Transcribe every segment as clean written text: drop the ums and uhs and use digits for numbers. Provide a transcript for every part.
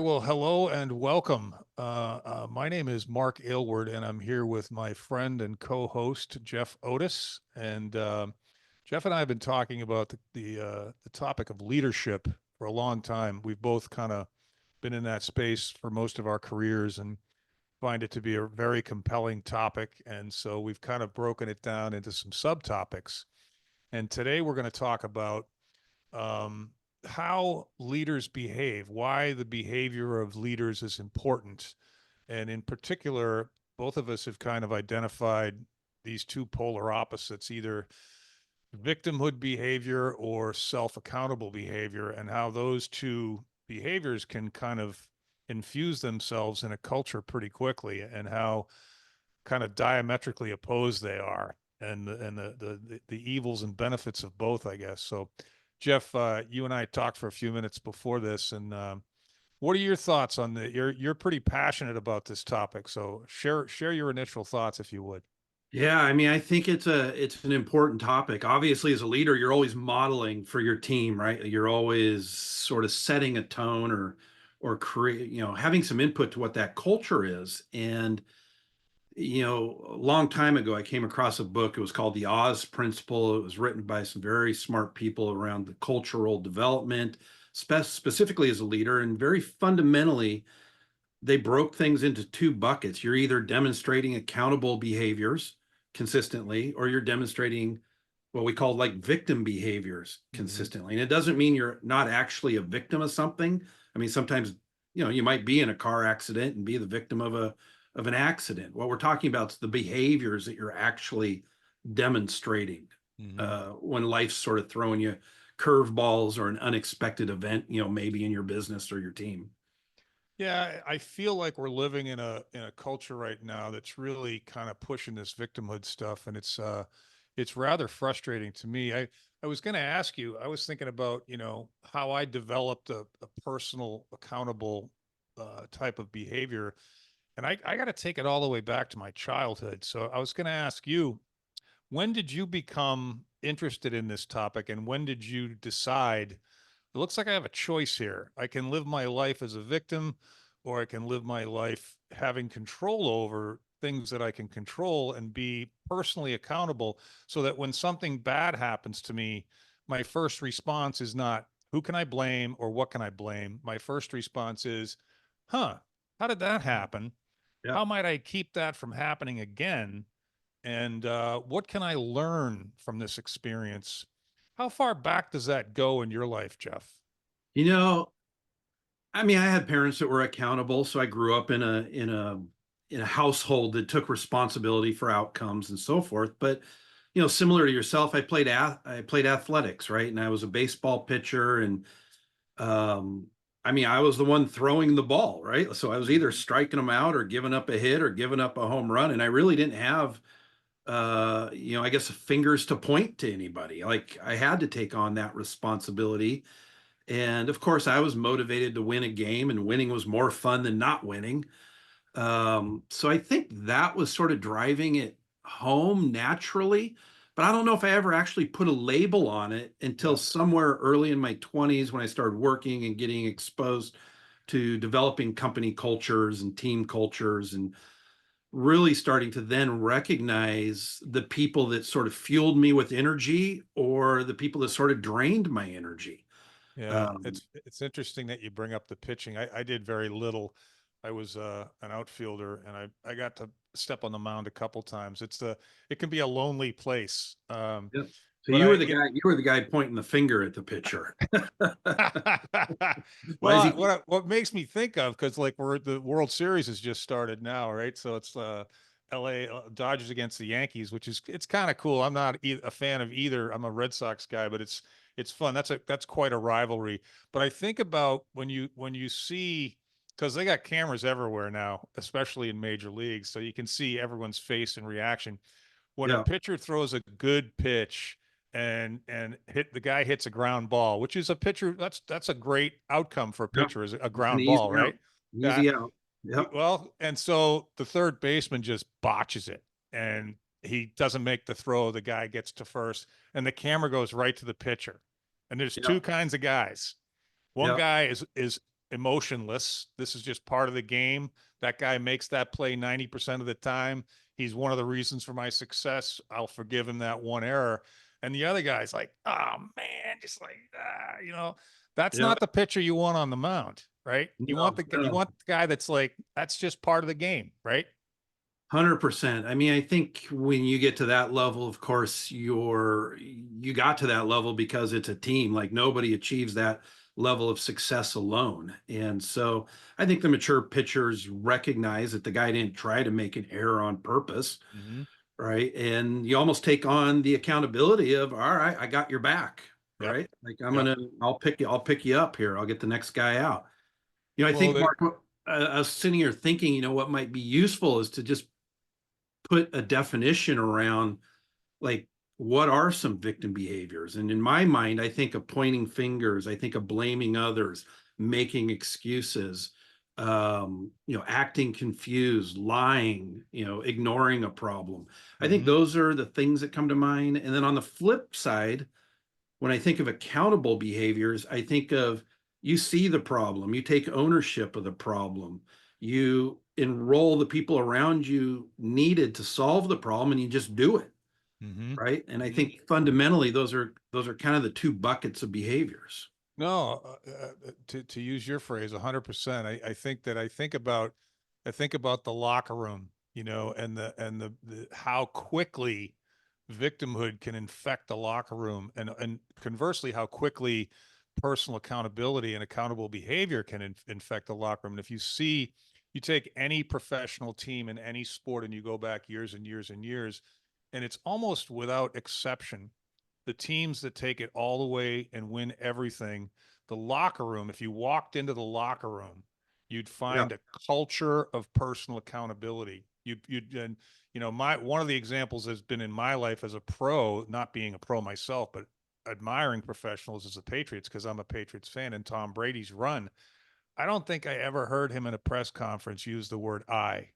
Well, hello and welcome. My name is Mark Aylward, and I'm here with my friend and co-host Jeff Otis. And Jeff and I have been talking about the topic of leadership for a long time. We've both kind of been in that space for most of our careers and find it to be a very compelling topic. And so we've kind of broken it down into some subtopics. And today we're going to talk about um, how leaders behave, why the behavior of leaders is important. And in particular, both of us have kind of identified these two polar opposites, either victimhood behavior or self accountable behavior, and how those two behaviors can kind of infuse themselves in a culture pretty quickly, and how kind of diametrically opposed they are, and the evils and benefits of both, I guess. So, Jeff, you and I talked for a few minutes before this, and what are your thoughts on the? You're pretty passionate about this topic, so share your initial thoughts if you would. Yeah, I mean, I think it's an important topic. Obviously, as a leader, you're always modeling for your team, right? You're always sort of setting a tone or create, having some input to what that culture is. And a long time ago, I came across a book. It was called The Oz Principle. It was written by some very smart people around the cultural development, specifically as a leader, and very fundamentally they broke things into two buckets. You're either demonstrating accountable behaviors consistently, or you're demonstrating what we call like victim behaviors Mm-hmm. consistently. And it doesn't mean you're not actually a victim of something. I mean, sometimes, you might be in a car accident and be the victim of an accident. What we're talking about is the behaviors that you're actually demonstrating Mm-hmm. when life's sort of throwing you curveballs or an unexpected event, maybe in your business or your team. Yeah, I feel like we're living in a culture right now that's really kind of pushing this victimhood stuff, and it's rather frustrating to me. I was going to ask you. I was thinking about how I developed a personal accountable type of behavior, and I got to take it all the way back to my childhood. So I was going to ask you, when did you become interested in this topic, and when did you decide? It looks like I have a choice here. I can live my life as a victim, or I can live my life having control over things that I can control and be personally accountable, so that when something bad happens to me, my first response is not, who can I blame or what can I blame? My first response is, huh, how did that happen? Yeah. How might I keep that from happening again? And what can I learn from this experience? How far back does that go in your life, Jeff? You know, I mean, I had parents that were accountable, so I grew up in a household that took responsibility for outcomes and so forth. But similar to yourself, I played athletics, right? And I was a baseball pitcher, and um, I mean, I was the one throwing the ball, right? So I was either Mhm. striking them out or giving up a hit or giving up a home run, and I really didn't have I guess fingers to point to anybody. Like I had to take on that responsibility, and of course, I was motivated to win a game, and winning was more fun than not winning. So I think that was sort of driving it home naturally. But I don't know if I ever actually put a label on it until Yeah. somewhere early in my 20s when I started working and getting exposed to developing company cultures and team cultures and really starting to then recognize the people that sort of fueled me with energy or the people that sort of drained my energy. Yeah, Um, it's interesting that you bring up the pitching. I did very little. I was an outfielder, and I got to step on the mound a couple times. It can be a lonely place. yeah. So But you I were the guy. You were the guy pointing the finger at the pitcher. Why is he well, keep? what makes me think of, because like the World Series has just started now, right? So it's L.A. Dodgers against the Yankees, which is it's kind of cool. I'm not a fan of either. I'm a Red Sox guy, but it's fun. That's quite a rivalry. But I think about when you see, because they got cameras everywhere now, especially in major leagues, so you can see everyone's face and reaction when a Yeah, pitcher throws a good pitch and hit the guy hits a ground ball, which is a pitcher. That's a great outcome for a yeah. pitcher, is a It's an ground easy ball, out. right? Yeah. Easy out. Yep. Well, and so the third baseman just botches it, and he doesn't make the throw. The guy gets to first, and the camera goes right to the pitcher. And there's Yeah. two kinds of guys. One Yeah. guy is emotionless. This is just part of the game. That guy makes that play 90% of the time. He's one of the reasons for my success. I'll forgive him that one error. And the other guy's like, oh man, just like, that's Yeah. not the pitcher you want on the mound, right? No, You no. want the guy that's like, that's just part of the game, right? 100%. I mean, I think when you get to that level, of course, you got to that level because it's a team. Like nobody achieves that level of success alone. And so I think the mature pitchers recognize that the guy didn't try to make an error on purpose, Mm-hmm. right? And you almost take on the accountability of, all right, I got your back, Yep. right? Like Yep. I'll pick you up here. I'll get the next guy out. You know, I Well, think Mark, I was sitting here thinking, what might be useful is to just put a definition around like what are some victim behaviors. And in my mind, I think of pointing fingers, I think of blaming others, making excuses, acting confused, lying, ignoring a problem. I think mm-hmm. those are the things that come to mind. And then on the flip side, when I think of accountable behaviors, I think of you see the problem, you take ownership of the problem, you enroll the people around you needed to solve the problem, and you just do it, Mm-hmm. right? And I Mm-hmm. think fundamentally those are kind of the two buckets of behaviors. No, to use your phrase, 100%. I think about the locker room, and the how quickly victimhood can infect the locker room, and conversely, how quickly personal accountability and accountable behavior can infect the locker room. And if you take any professional team in any sport, and you go back years and years and years, and it's almost without exception the teams that take it all the way and win everything, the locker room, if you walked into the locker room, you'd Yeah. find a culture of personal accountability. And my one of the examples has been in my life as a pro, not being a pro myself, but admiring professionals as the Patriots because I'm a Patriots fan, and Tom Brady's run. I don't think I ever heard him in a press conference use the word I.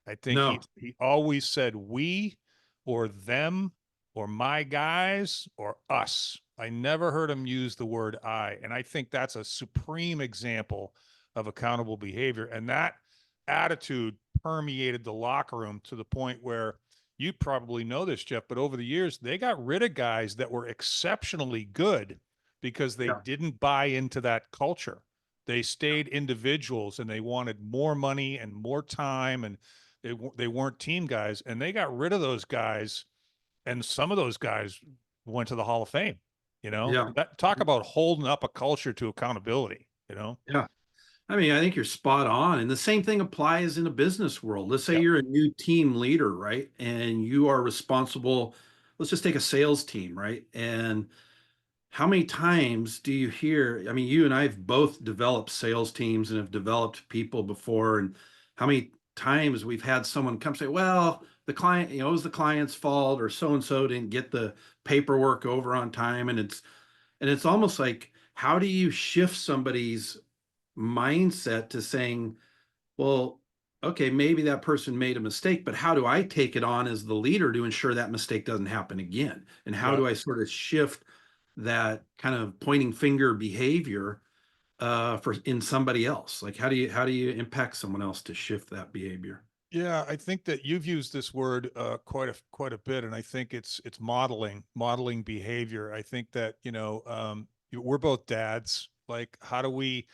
I think No. he always said we or them or my guys or us. I never heard him use the word I. And I think that's a supreme example of accountable behavior. And that attitude permeated the locker room to the point where you probably know this, Jeff, but over the years, they got rid of guys that were exceptionally good because they Yeah. didn't buy into that culture. They stayed individuals and they wanted more money and more time, and they weren't team guys, and they got rid of those guys, and some of those guys went to the Hall of Fame. Yeah. That talk about holding up a culture to accountability. Yeah. I mean, I think you're spot on. And the same thing applies in a business world. Let's say Yep. you're a new team leader, right? And you are responsible. Let's just take a sales team, right? And how many times do you hear? I mean, you and I have both developed sales teams and have developed people before. And how many times we've had someone come say, well, the client, it was the client's fault, or so and so didn't get the paperwork over on time. And it's almost like, how do you shift somebody's mindset to saying, well, okay, maybe that person made a mistake, but how do I take it on as the leader to ensure that mistake doesn't happen again? And how Yeah. do I sort of shift that kind of pointing finger behavior for in somebody else? Like how do you impact someone else to shift that behavior? Yeah, I think that you've used this word quite a bit, and I think it's modeling behavior. I think that we're both dads. Like, how do we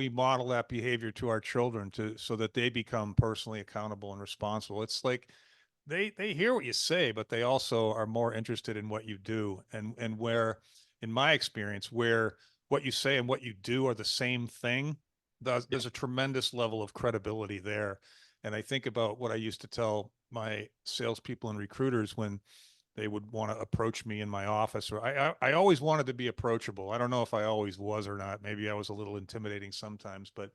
model that behavior to our children to so that they become personally accountable and responsible? It's like they hear what you say, but they also are more interested in what you do, and where, in my experience, where what you say and what you do are the same thing, Yeah, there's a tremendous level of credibility there. And I think about what I used to tell my salespeople and recruiters when they would want to approach me in my office, or I always wanted to be approachable. I don't know if I always was or not. Maybe I was a little intimidating sometimes, but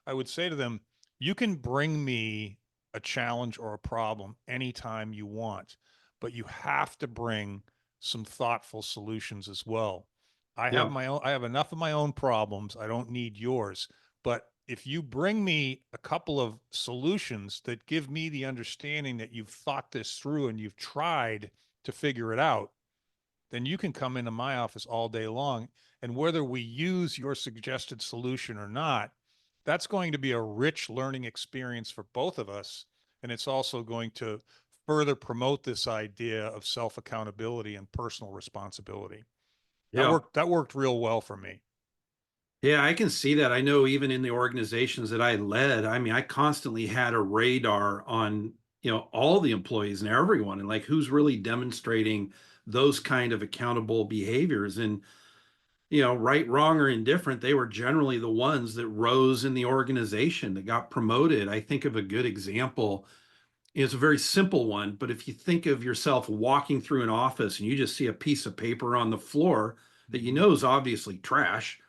I would say to them, you can bring me a challenge or a problem anytime you want, but you have to bring some thoughtful solutions as well. yeah, I have enough of my own problems. I don't need yours. But if you bring me a couple of solutions that give me the understanding that you've thought this through and you've tried to figure it out, then you can come into my office all day long And whether we use your suggested solution or not, that's going to be a rich learning experience for both of us. And it's also going to further promote this idea of self accountability and personal responsibility. Yeah. That worked real well for me. Yeah, I can see that. I know even in the organizations that I led, I mean, I constantly had a radar on, all the employees and everyone and like who's really demonstrating those kind of accountable behaviors. And, right, wrong, or indifferent, they were generally the ones that rose in the organization that got promoted. I think of a good example. It's a very simple one, but if you think of yourself walking through an office and you just see a piece of paper on the floor that you Mm-hmm. know is obviously trash,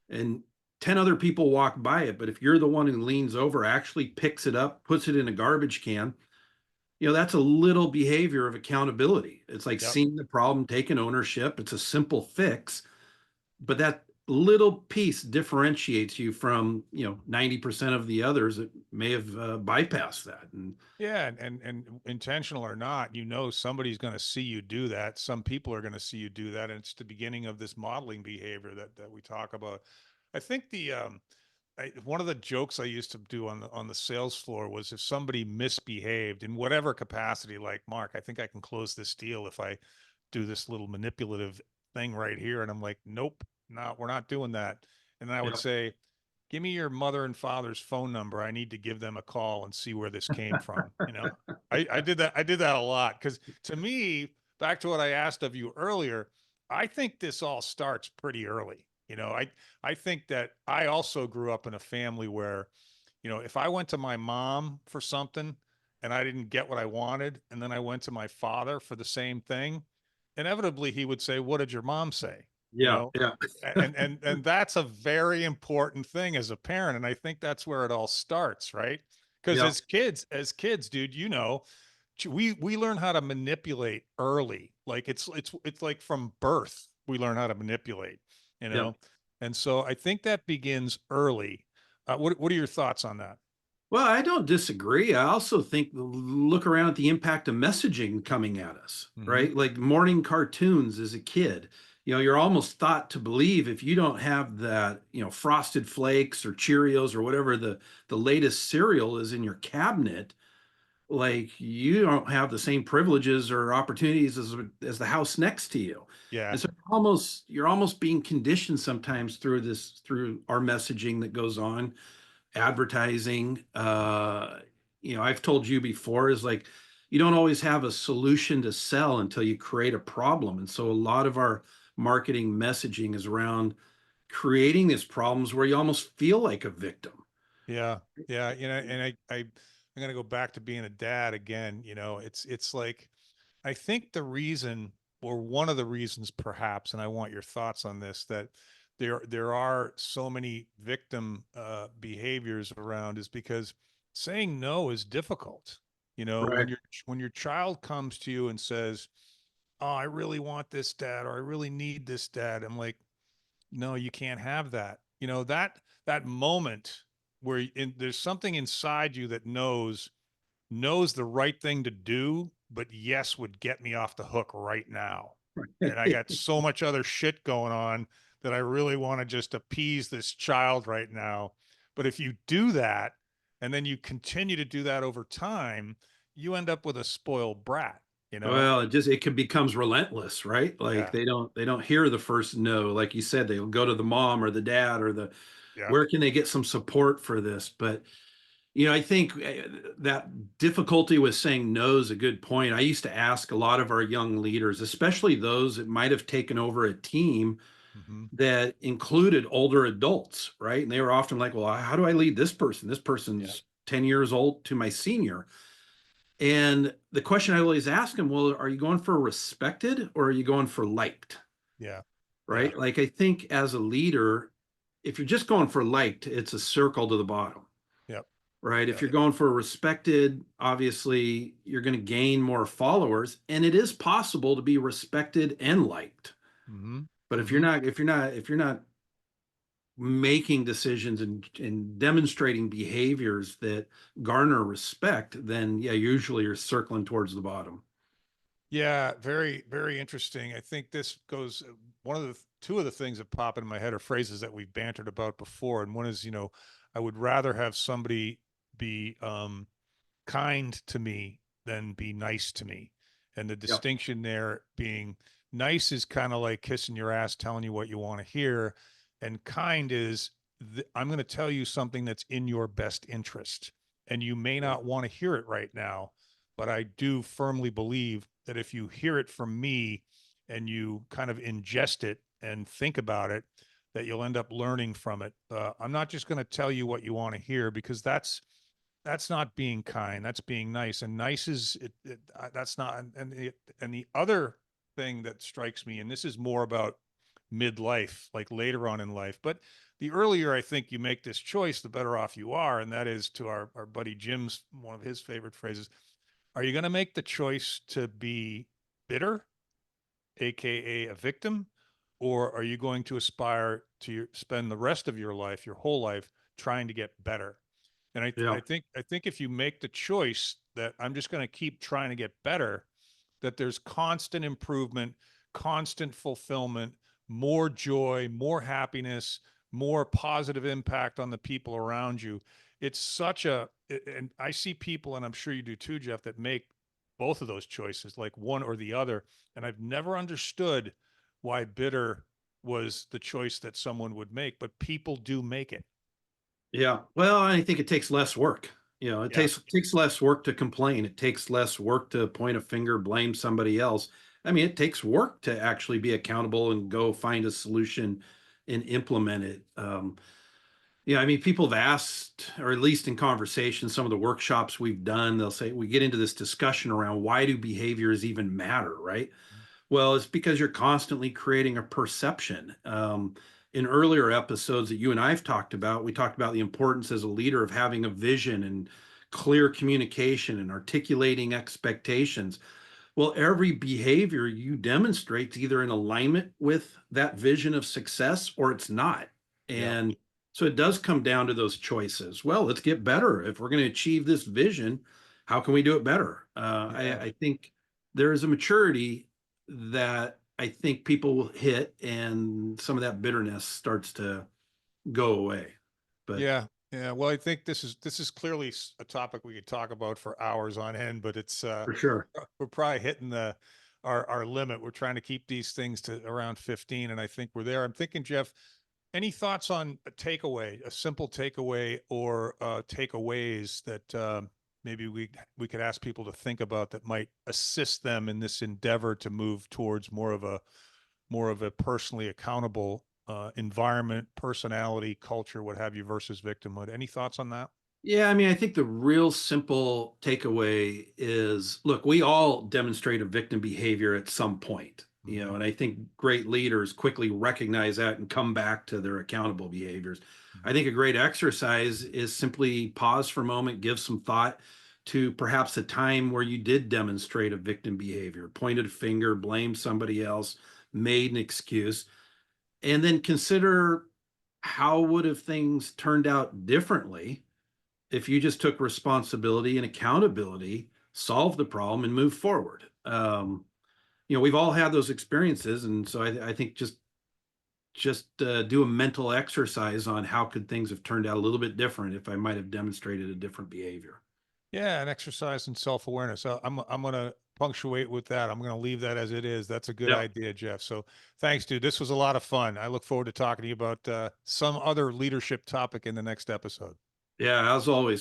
and 10 other people walk by it, but if you're the one who leans over, actually picks it up, puts it in a garbage can, that's a little behavior of accountability. It's like Yep. seeing the problem, taking ownership. It's a simple fix, but that little piece differentiates you from, 90% of the others that may have bypassed that. And Yeah, and intentional or not, somebody's going to see you do that. Some people are going to see you do that, and it's the beginning of this modeling behavior that we talk about. I think one of the jokes I used to do on the sales floor was if somebody misbehaved in whatever capacity, like Mark, I think I can close this deal if I do this little manipulative thing right here, and I'm like, nope, no, we're not doing that. And then I would yeah, say, give me your mother and father's phone number. I need to give them a call and see where this came from. I did that. I did that a lot because to me, back to what I asked of you earlier, I think this all starts pretty early. I think that I also grew up in a family where, if I went to my mom for something and I didn't get what I wanted, and then I went to my father for the same thing, inevitably he would say, "What did your mom say?" You yeah, know, yeah, and that's a very important thing as a parent, and I think that's where it all starts, right? Because yeah, as kids, dude, we learn how to manipulate early. Like it's like from birth we learn how to manipulate, you yeah. know. And so I think that begins early. What are your thoughts on that? Well, I don't disagree. I also think look around at the impact of messaging coming at us, Hmm. right? Like morning cartoons as a kid. You're almost thought to believe if you don't have that, Frosted Flakes or Cheerios or whatever the latest cereal is in your cabinet, like you don't have the same privileges or opportunities as the house next to you. Yeah, And so you're almost being conditioned sometimes through our messaging that goes on, advertising. I've told you before is like you don't always have a solution to sell until you create a problem. And so a lot of our marketing messaging is around creating these problems where you almost feel like a victim. yeah, yeah. And I'm gonna go back to being a dad again. It's like I think the reason, or one of the reasons perhaps, and I want your thoughts on this, that there are so many victim behaviors around is because saying no is difficult. Right. When your child comes to you and says, "Oh, I really want this, dad," or "I really need this, dad," I'm like, no, you can't have that. That moment where there's something inside you that knows the right thing to do, but yes would get me off the hook right now. And I got so much other shit going on that I really want to just appease this child right now. But if you do that and then you continue to do that over time, you end up with a spoiled brat, you know? Well, it becomes relentless, right? Like Yeah. they don't hear the first no. Like you said, they'll go to the mom or the dad or the Yeah. where can they get some support for this? But I think that difficulty with saying no is a good point. I used to ask a lot of our young leaders, especially those that might have taken over a team Hmm. that included older adults, right? And they were often like, well, how do I lead this person? This Yeah. person's 10 years old to my senior. And the question I always ask them, well, are you going for respected or are you going for liked? Yeah. Yeah. Right? Like I think as a leader, if you're just going for liked, it's a circle to the bottom. Yep. Right? If Yep. you're going for respected, obviously you're going to gain more followers, and it is possible to be respected and liked. Hmm. But if you're Hmm. not, if you're not making decisions and demonstrating behaviors that garner respect, then yeah, usually you're circling towards the bottom. Yeah, very, very interesting. I think this goes two of the things that pop in my head are phrases that we've bantered about before. And one is, I would rather have somebody be kind to me than be nice to me. And the Yep. distinction there being nice is kind of like kissing your ass, telling you what you want to hear. And kind is, I'm going to tell you something that's in your best interest. And you may Yeah. not want to hear it right now, but I do firmly believe that if you hear it from me and you kind of ingest it and think about it, that you'll end up learning from it. I'm not just going to tell you what you want to hear because that's not being kind. That's being nice. And nice is that's not. And the other thing that strikes me, and this is more about midlife, like later on in life, but the earlier I think you make this choice, the better off you are. And that is to our buddy Jim's one of his favorite phrases. Are you going to make the choice to be bitter, aka a victim, or are you going to aspire to spend the rest of your life, your whole life, trying to get better? And Yeah. I think if you make the choice that I'm just going to keep trying to get better, that there's constant improvement, constant fulfillment, more joy, more happiness, more positive impact on the people around you. It's such a, and I see people, and I'm sure you do too, Jeff, that make both of those choices, like one or the other. And I've never understood why bitter was the choice that someone would make, but people do make it. Yeah. Well, I think it takes less work. It Yeah. takes less work to complain. It takes less work to point a finger, blame somebody else. I mean, it takes work to actually be accountable and go find a solution and implement it. Yeah, I mean, people have asked, or at least in conversation, some of the workshops we've done, they'll say, we get into this discussion around why do behaviors even matter, right? Well, it's because you're constantly creating a perception. In earlier episodes that you and I've talked about, we talked about the importance as a leader of having a vision and clear communication and articulating expectations. Well, every behavior you demonstrate is either in alignment with that vision of success or it's not. Yeah. And so it does come down to those choices. Well, let's get better. If we're going to achieve this vision, how can we do it better? Yeah. I think there is a maturity that I think people will hit, and some of that bitterness starts to go away. But Yeah, yeah. Well, I think this is clearly a topic we could talk about for hours on end, but it's for sure. we're probably hitting the our limit. We're trying to keep these things to around 15, and I think we're there. I'm thinking, Jeff, any thoughts on a takeaway, a simple takeaway, or takeaways that maybe we could ask people to think about that might assist them in this endeavor to move towards more of a personally accountable environment, personality, culture, what have you, versus victimhood. Any thoughts on that? Yeah, I mean, I think the real simple takeaway is look, we all demonstrate a victim behavior at some point, Hmm. and I think great leaders quickly recognize that and come back to their accountable behaviors. I think a great exercise is simply pause for a moment, give some thought to perhaps a time where you did demonstrate a victim behavior, pointed a finger, blamed somebody else, made an excuse, and then consider how would have things turned out differently if you just took responsibility and accountability, solved the problem, and moved forward. We've all had those experiences, and so I think just do a mental exercise on how could things have turned out a little bit different if I might have demonstrated a different behavior. Yeah, and exercise and self awareness. I'm gonna punctuate with that. I'm gonna leave that as it is. That's a good Yeah, idea, Jeff. So thanks, dude. This was a lot of fun. I look forward to talking to you about some other leadership topic in the next episode. yeah. As always,